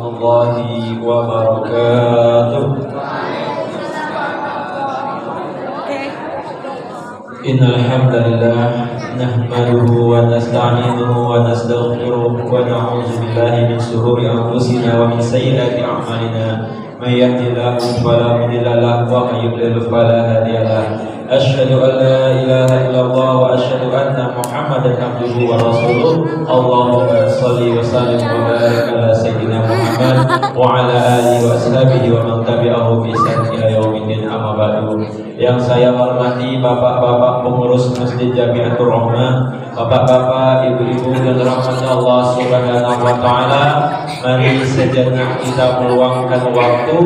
warahmatullahi wabarakatuh. Innal hamdalillah nahmaduhu wa nasta'inuhu wa nastaghfiruh wa na'udzu billahi min shururi anfusina wa min sayyiati a'malina. May yahdihillahu fala mudilla lahu wa may yudlil fala hadiya lahu. Asyhadu an la ilaha illallah wa asyhadu anna Muhammadan abduhu wa rasuluh. Allahumma shalli wa sallim wa barik ala sayyidina Muhammad wa ala alihi wa ashabihi wa man tabi'ahu bi ihsan ila yaumiddin, amma ba'du. Yang saya hormati bapak-bapak pengurus Masjid Jamiatur Rahmah, bapak-bapak, ibu-ibu yang dirahmati Allah Subhanahu wa taala, mari sejenak kita meluangkan waktu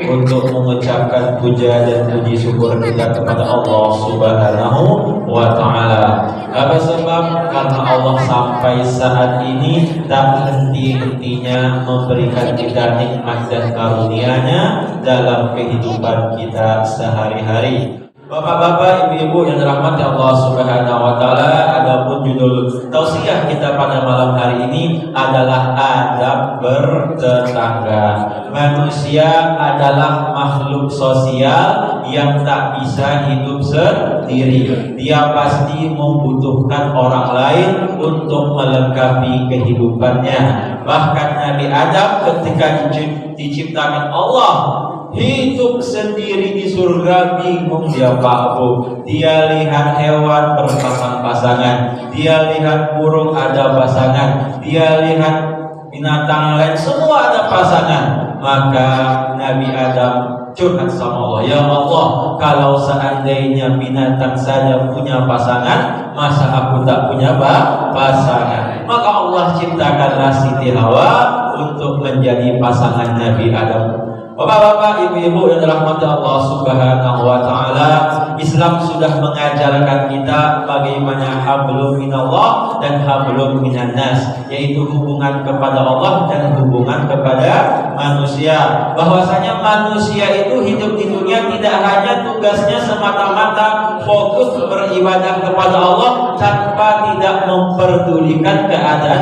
untuk mengucapkan puja dan puji syukur kita kepada Allah Subhanahu wa taala. Apa sebab? Karena Allah sampai saat ini tak henti-hentinya memberikan kita nikmat dan karunia-Nya dalam kehidupan kita sehari-hari. Bapak-bapak, ibu-ibu yang dirahmati Allah Subhanahu wa taala, adapun judul tausiah kita pada malam hari ini adalah adab bertetangga. Manusia adalah makhluk sosial yang tak bisa hidup sendiri. Dia pasti membutuhkan orang lain untuk melengkapi kehidupannya. Bahkan Nabi Adam ketika diciptakan Allah hidup sendiri di surga, bingung dia Pak Bu. Dia lihat hewan berpasang-pasangan, dia lihat burung ada pasangan, dia lihat binatang lain semua ada pasangan. Maka Nabi Adam curhat sama Allah, ya Allah, kalau seandainya binatang saja punya pasangan, masa aku tak punya pasangan? Maka Allah ciptakanlah Siti Hawa untuk menjadi pasangan Nabi Adam. Bapak-bapak, ibu-ibu yang dirahmati Allah Subhanahu wa taala, Islam sudah mengajarkan kita bagaimana hablum minallah dan hablum minannas, yaitu hubungan kepada Allah dan hubungan kepada manusia. Bahwasanya manusia itu hidup di dunia tidak hanya tugasnya semata-mata fokus beribadah kepada Allah tanpa tidak memperdulikan keadaan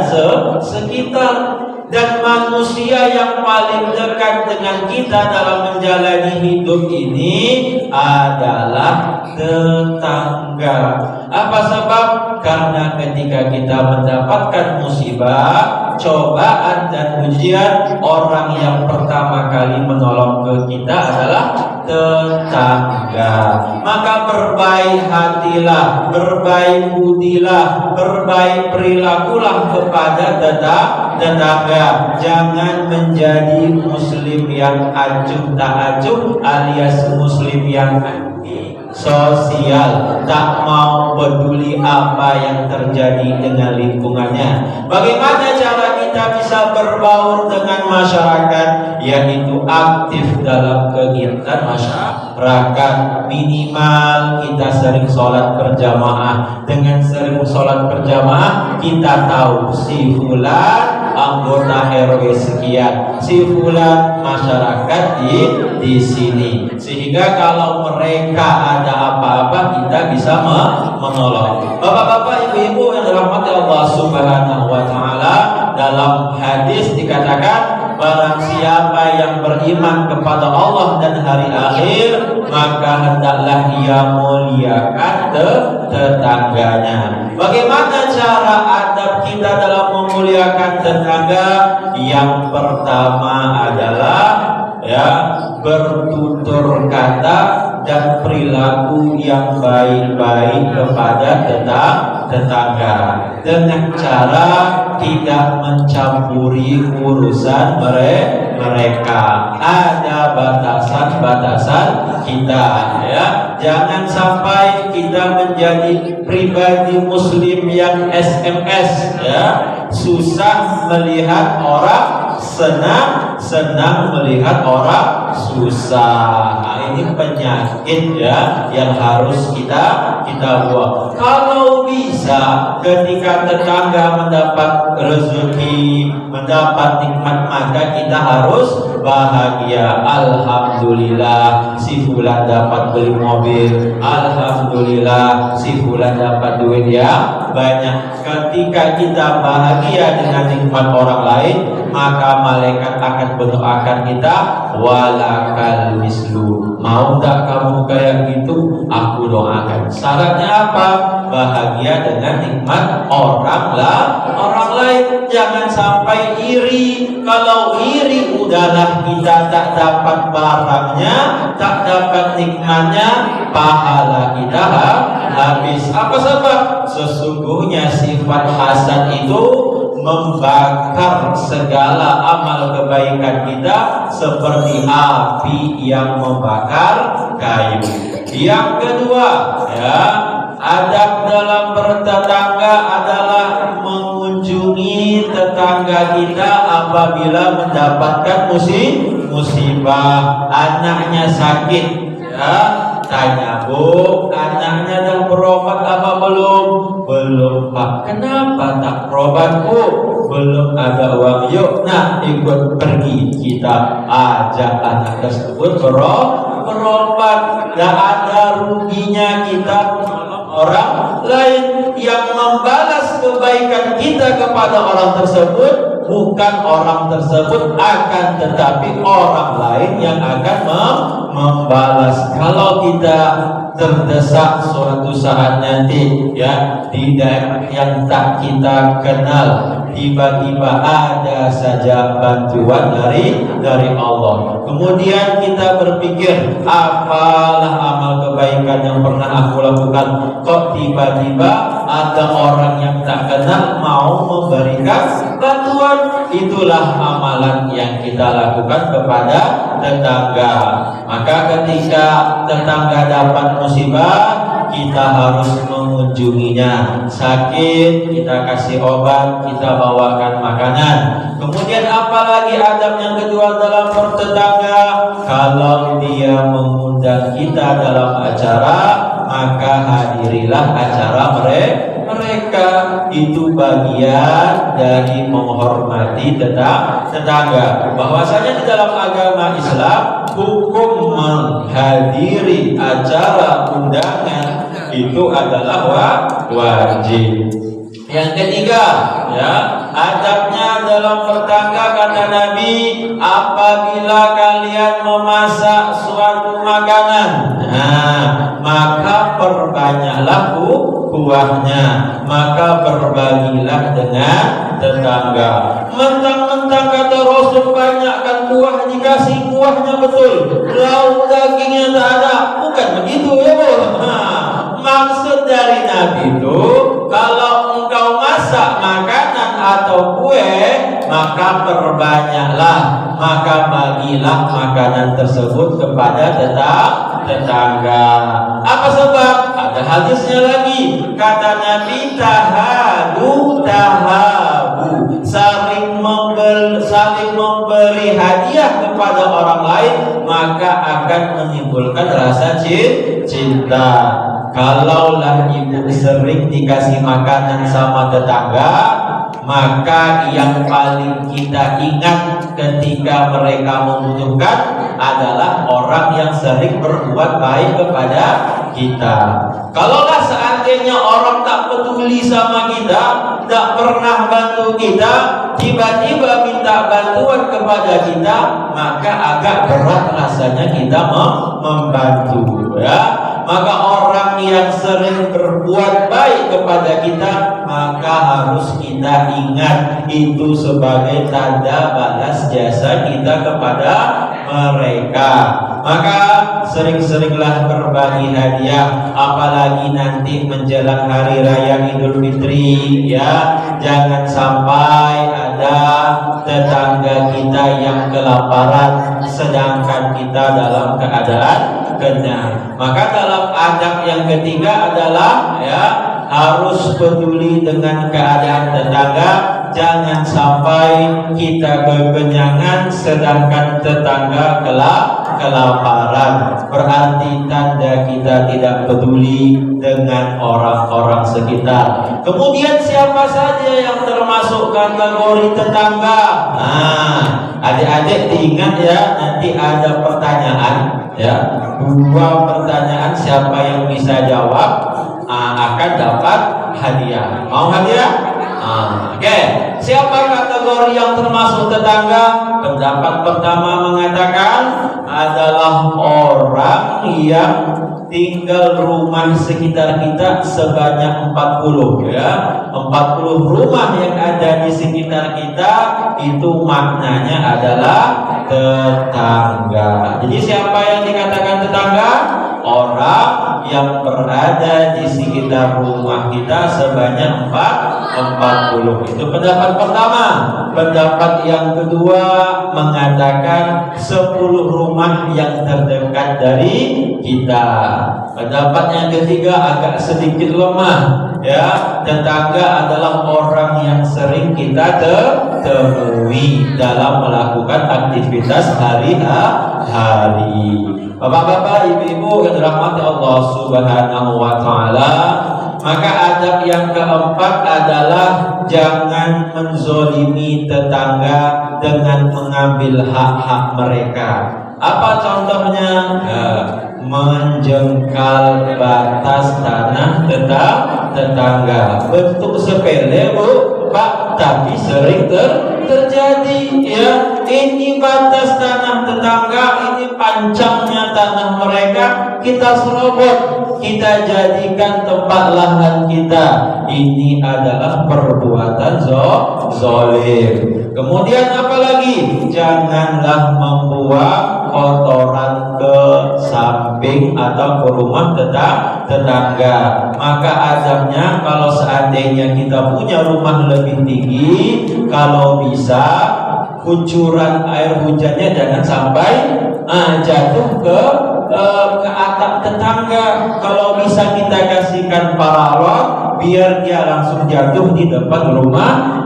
sekitar. Dan manusia yang paling dekat dengan kita dalam menjalani hidup ini adalah tetangga. Apa sebab? Karena ketika kita mendapatkan musibah, cobaan dan ujian, orang yang pertama kali menolong ke kita adalah tetangga. Maka berbaik hatilah, berbaik budilah, berbaik perilakulah kepada tetangga. Jangan menjadi muslim yang acuh tak acuh, alias muslim yang anti sosial, tak mau peduli apa yang terjadi dengan lingkungannya. Bagaimana cara kita bisa berbaur dengan masyarakat? Yaitu aktif dalam kegiatan masyarakat. Minimal kita sering sholat berjamaah. Dengan sering sholat berjamaah, kita tahu si fulan anggota RW sekian, si fulan masyarakat di sini, sehingga kalau mereka ada apa-apa kita bisa menolong. Bapak-bapak, ibu-ibu yang dirahmati Allah Subhanahu wa taala, dalam hadis dikatakan, barang siapa yang beriman kepada Allah dan hari akhir, maka hendaklah ia muliakan tetangganya. Bagaimana cara adab kita dalam memuliakan tetangga? Yang pertama adalah bertutur kata dan perilaku yang baik-baik kepada tetangga, dengan cara tidak mencampuri urusan mereka. Ada batasan-batasan kita, ya. Jangan sampai kita menjadi pribadi muslim yang SMS, ya. Susah melihat orang senang, senang melihat orang susah. Nah, ini penyakit, ya, yang harus kita buang. Kalau bisa ketika tetangga mendapat rezeki, mendapat nikmat, maka kita harus bahagia. Alhamdulillah si fulan dapat beli mobil, alhamdulillah si fulan dapat duit yang banyak. Ketika kita bahagia dengan nikmat orang lain, maka malaikat akan mendoakan kita walakal mislu. Mau tak kamu kayak gitu? Aku doakan. Syaratnya apa? Bahagia dengan nikmat orang lain. Jangan sampai iri. Kalau iri udahlah kita tak dapat barangnya, tak dapat nikmatnya, pahala kita habis. Apa sebab? Sesungguhnya sifat hasad itu membakar segala amal kebaikan kita seperti api yang membakar kayu. Yang kedua, ya, adab dalam bertetangga adalah mengunjungi tetangga kita apabila mendapatkan musibah. Anaknya sakit, ya, tanya, Bu, anaknya dah berobat apa belum? Belum, Pak. Kenapa tak berobat, Bu? Belum ada uang. Yuk, nah, ikut pergi. Kita ajak anak tersebut berobat. Gak ada ruginya kita orang lain. Yang membalas kebaikan kita kepada orang tersebut bukan orang tersebut, akan tetapi orang lain yang akan membalas. Kalau kita terdesak suatu saat nanti, ya, di daerah yang tak kita kenal, tiba-tiba ada saja bantuan dari Allah. Kemudian kita berpikir, apalah amal kebaikan yang pernah aku lakukan, kok tiba-tiba ada orang yang tak kenal mau memberikan bantuan. Itulah amalan yang kita lakukan kepada tetangga. Maka ketika tetangga dapat musibah, kita harus mengunjunginya. Sakit, kita kasih obat, kita bawakan makanan. Kemudian apalagi adab yang kedua dalam bertetangga, kalau dia mengundang kita dalam acara, maka hadirilah acara mereka. Itu bagian dari menghormati tetangga. Bahwasanya di dalam agama Islam, hukum menghadiri acara undangan itu adalah wajib. Yang ketiga, ya, adabnya dalam bertetangga, kata Nabi, apabila kalian memasak suatu makanan, maka perbanyaklah kuahnya, maka berbagilah dengan tetangga. Mentang-mentang kata Rasul banyakkan kuah, dikasih kuahnya betul, lauk dagingnya tak ada, bukan begitu, ya Bu. Maksud dari Nabi itu, kalau engkau masak makanan atau kue, maka perbanyaklah, maka bagilah makanan tersebut kepada tetangga. Apa sebab? Ada hadisnya lagi, kata Nabi, tahabu, saling memberi hadiah kepada orang lain, maka akan menimbulkan rasa cinta. Kalaulah ibu sering dikasih makanan sama tetangga, maka yang paling kita ingat ketika mereka membutuhkan adalah orang yang sering berbuat baik kepada kita. Kalaulah seandainya orang tak peduli sama kita, tak pernah bantu kita, tiba-tiba minta bantuan kepada kita, maka agak berat rasanya kita membantu, ya. Maka orang yang sering berbuat baik kepada kita, maka harus kita ingat itu sebagai tanda balas jasa kita kepada mereka. Maka sering-seringlah berbagi hadiah, apalagi nanti menjelang hari raya Idul Fitri, ya. Jangan sampai ada tetangga kita yang kelaparan sedangkan kita dalam keadaan kenyang. Maka dalam adab yang ketiga adalah, ya, harus peduli dengan keadaan tetangga. Jangan sampai kita kekenyangan sedangkan tetangga kelaparan. Berarti tanda kita tidak peduli dengan orang-orang sekitar. Kemudian siapa saja yang termasuk kategori tetangga? Adik-adik diingat, ya, nanti ada pertanyaan, ya, 2 pertanyaan. Siapa yang bisa jawab akan dapat hadiah. Mau hadiah? Oke. Siapa kategori yang termasuk tetangga? Pendapat pertama mengatakan adalah orang yang tinggal rumah sekitar kita sebanyak 40 ya. 40 rumah yang ada di sekitar kita itu maknanya adalah tetangga. Jadi siapa yang dikatakan tetangga? Orang yang berada di sekitar rumah kita sebanyak 40. Itu pendapat pertama. Pendapat yang kedua mengatakan 10 rumah yang terdekat dari kita. Pendapat yang ketiga agak sedikit lemah ya. Tetangga adalah orang yang sering kita temui dalam melakukan aktivitas hari-hari. Bapak-bapak, ibu-ibu yang dirahmati Allah Subhanahu wa taala, maka adab yang keempat adalah jangan menzolimi tetangga dengan mengambil hak-hak mereka. Apa contohnya? Menjengkal batas tanah tetangga. Bentuk sepele Bu, Pak, tapi sering terjadi ya. Ini batas tanah tetangga, ini pancangnya tanah mereka, kita serobot, kita jadikan tempat lahan kita. Ini adalah perbuatan zolim. Kemudian apalagi? Janganlah membuang kotoran ke samping atau ke rumah tetangga. Maka azabnya kalau seandainya kita punya rumah lebih tinggi, kalau bisa kucuran air hujannya jangan sampai jatuh ke atap tetangga. Kalau bisa kita kasihkan paralon biar dia langsung jatuh di depan rumah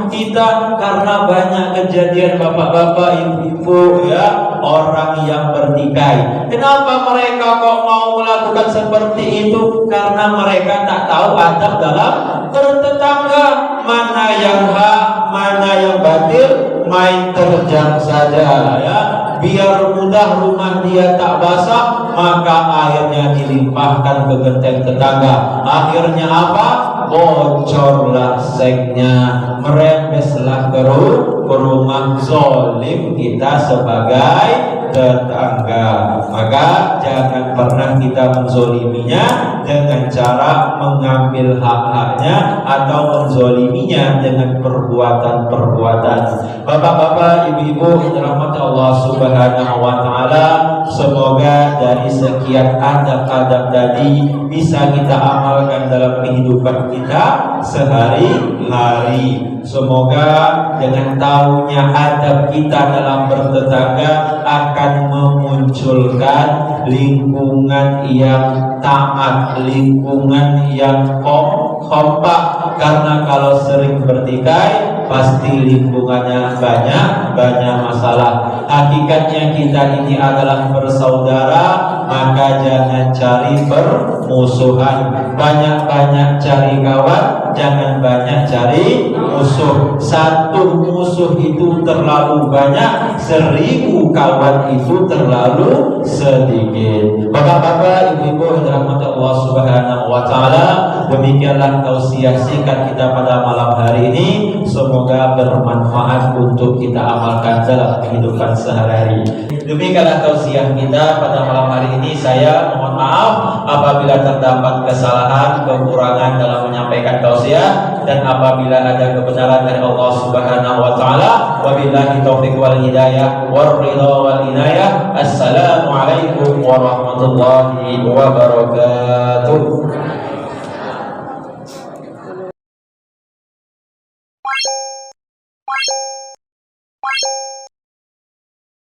kita, karena banyak kejadian bapak-bapak, ibu-ibu ya, orang yang bertikai. Kenapa mereka kok mau melakukan seperti itu? Karena mereka tak tahu adab dalam bertetangga, mana yang hak, mana yang batil, main terjang saja ya. Biar mudah rumah dia tak basah, maka airnya dilimpahkan ke genteng tetangga. Akhirnya apa? Bocorlah seknya, merembeslah ke rumah, zolim kita sebagai tetangga. Maka jangan pernah kita menzoliminya dengan cara mengambil hak-haknya atau menzoliminya dengan perbuatan-perbuatan. Bapak-bapak, ibu-ibu yang dirahmati Allah Subhanahu wa taala, semoga dari sekian adab-adab tadi bisa kita amalkan dalam kehidupan kita sehari-hari. Semoga dengan tahunya adab kita dalam bertetangga akan memunculkan lingkungan yang taat, lingkungan yang kompak. Karena kalau sering bertikai, pasti lingkungannya banyak masalah. Hakikatnya kita ini adalah bersaudara, maka jangan cari permusuhan. Banyak-banyak cari kawan, jangan banyak cari musuh. Satu musuh itu terlalu banyak, 1000 kawan itu terlalu sedikit. Bapak-bapak, ibu-ibu yang dirahmati Allah Subhanahu wa taala, demikianlah tausiah singkat kita pada malam hari ini. Semoga bermanfaat untuk kita amalkan dalam kehidupan sehari-hari. Demikianlah tausiah kita pada malam hari ini. Saya mohon maaf apabila terdapat kesalahan, kekurangan dalam menyampaikan tausiah, dan apabila ada kebenaran dari Allah Subhanahu wa taala. Wabillahi taufiq wal hidayah war ridha wal inayah. Assalamualaikum warahmatullahi wabarakatuh.